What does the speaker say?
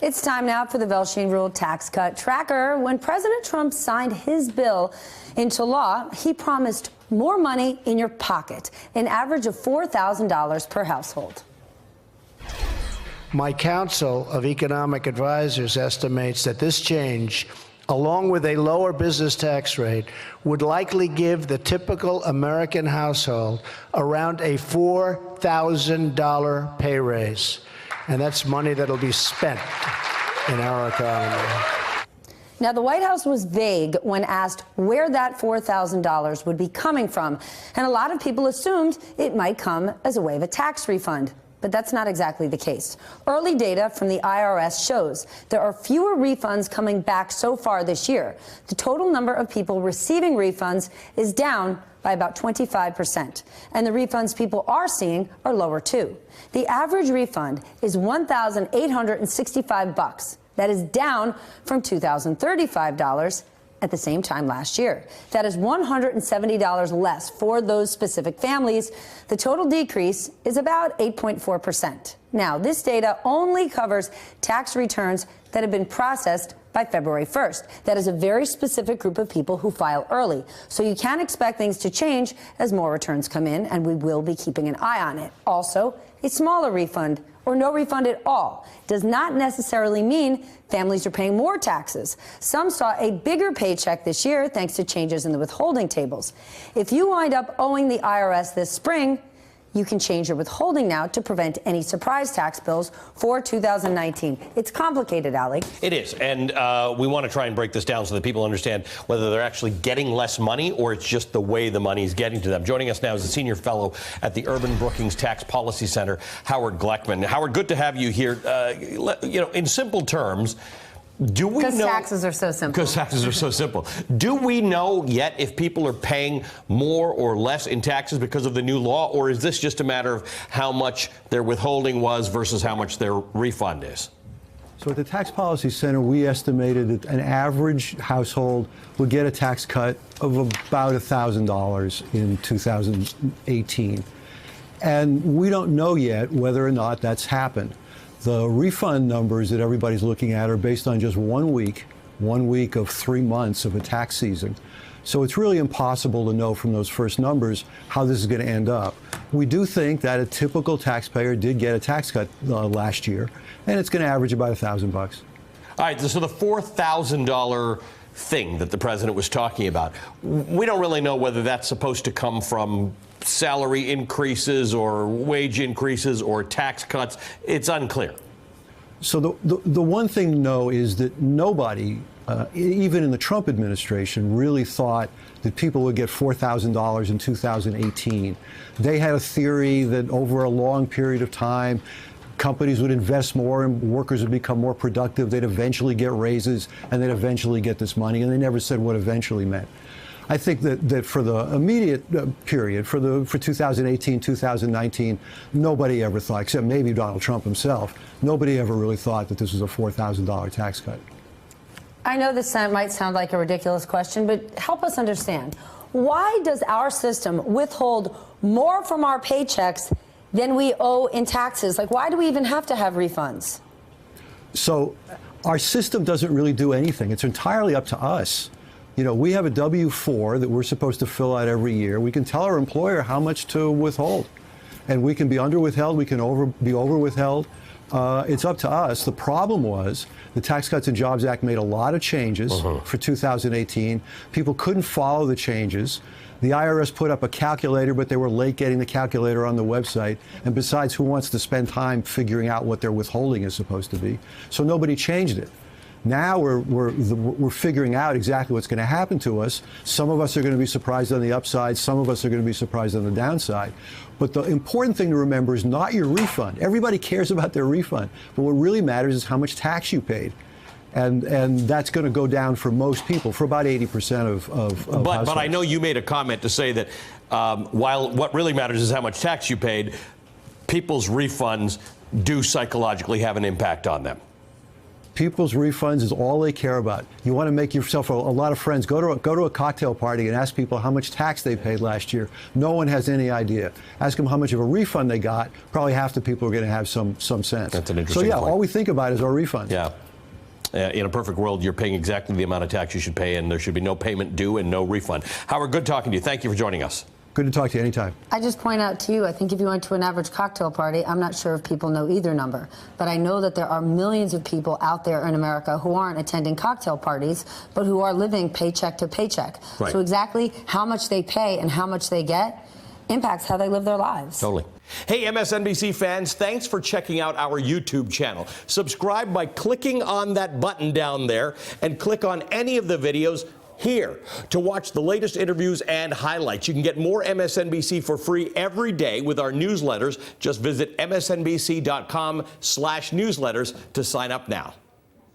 It's time now for the Velshi Ruhle tax cut tracker. When President Trump signed his bill into law, he promised more money in your pocket, an average of $4,000 per household. My Council of Economic Advisors estimates that this change, along with a lower business tax rate, would likely give the typical American household around a $4,000 pay raise. And that's money that'll be spent in our economy. Now, the White House was vague when asked where that $4,000 would be coming from. And a lot of people assumed it might come as a way of a tax refund. But that's not exactly the case. Early data from the IRS shows there are fewer refunds coming back so far this year. The total number of people receiving refunds is down by about 25%. And the refunds people are seeing are lower, too. The average refund is $1,865. That is down from $2,035 at the same time last year. That is $170 less for those specific families. The total decrease is about 8.4%. Now, this data only covers tax returns that have been processed by February 1st. That is a very specific group of people who file early. So you can expect things to change as more returns come in, and we will be keeping an eye on it. Also, a smaller refund or no refund at all does not necessarily mean families are paying more taxes. Some saw a bigger paycheck this year thanks to changes in the withholding tables. If you wind up owing the IRS this spring, you can change your withholding now to prevent any surprise tax bills for 2019. It's complicated, Ali. It is, and we want to try and break this down so that people understand whether they're actually getting less money or it's just the way the money is getting to them. Joining us now is a senior fellow at the Urban-Brookings Tax Policy Center, Howard Gleckman. Howard, good to have you here. In simple terms, do we know? Because taxes are so simple. Because taxes are so simple. Do we know yet if people are paying more or less in taxes because of the new law, or is this just a matter of how much their withholding was versus how much their refund is? So at the Tax Policy Center, we estimated that an average household would get a tax cut of about $1,000 in 2018. And we don't know yet whether or not that's happened. The refund numbers that everybody's looking at are based on just 1 week of 3 months of a tax season. So it's really impossible to know from those first numbers how this is going to end up. We do think that a typical taxpayer did get a tax cut last year, and it's going to average about $1,000. All right, so the $4,000 thing that the president was talking about, we don't really know whether that's supposed to come from salary increases or wage increases or tax cuts. It's unclear. So the one thing to know is that nobody, even in the Trump administration, really thought that people would get $4,000 in 2018. They had a theory that over a long period of time, companies would invest more and workers would become more productive. They'd eventually get raises and they'd eventually get this money. And they never said what eventually meant. I think that for the immediate period, for 2018, 2019, nobody ever thought, except maybe Donald Trump himself, nobody ever really thought that this was a $4,000 tax cut. I know this might sound like a ridiculous question, but help us understand. Why does our system withhold more from our paychecks than we owe in taxes? Like, why do we even have to have refunds? So our system doesn't really do anything. It's entirely up to us. You know, we have a W-4 that we're supposed to fill out every year. We can tell our employer how much to withhold. And we can be under withheld, we can be over withheld. It's up to us. The problem was the Tax Cuts and Jobs Act made a lot of changes for 2018. People couldn't follow the changes. The IRS put up a calculator, but they were late getting the calculator on the website. And besides, who wants to spend time figuring out what their withholding is supposed to be? So nobody changed it. Now we're figuring out exactly what's going to happen to us. Some of us are going to be surprised on the upside. Some of us are going to be surprised on the downside. But the important thing to remember is not your refund. Everybody cares about their refund. But what really matters is how much tax you paid. And that's going to go down for most people, for about 80% of households. But I know you made a comment to say that while what really matters is how much tax you paid, people's refunds do psychologically have an impact on them. People's refunds is all they care about. You want to make yourself a lot of friends. Go to a cocktail party and ask people how much tax they paid last year. No one has any idea. Ask them how much of a refund they got. Probably half the people are going to have some sense. That's an interesting point. All we think about is our refunds. Yeah. In a perfect world, you're paying exactly the amount of tax you should pay, and there should be no payment due and no refund. Howard, good talking to you. Thank you for joining us. Good to talk to you anytime. I just point out to you, I think if you went to an average cocktail party, I'm not sure if people know either number, but I know that there are millions of people out there in America who aren't attending cocktail parties, but who are living paycheck to paycheck. Right. So exactly how much they pay and how much they get impacts how they live their lives. Totally. Hey, MSNBC fans, thanks for checking out our YouTube channel. Subscribe by clicking on that button down there and click on any of the videos here to watch the latest interviews and highlights. You can get more MSNBC for free every day with our newsletters. Just visit msnbc.com/newsletters to sign up now.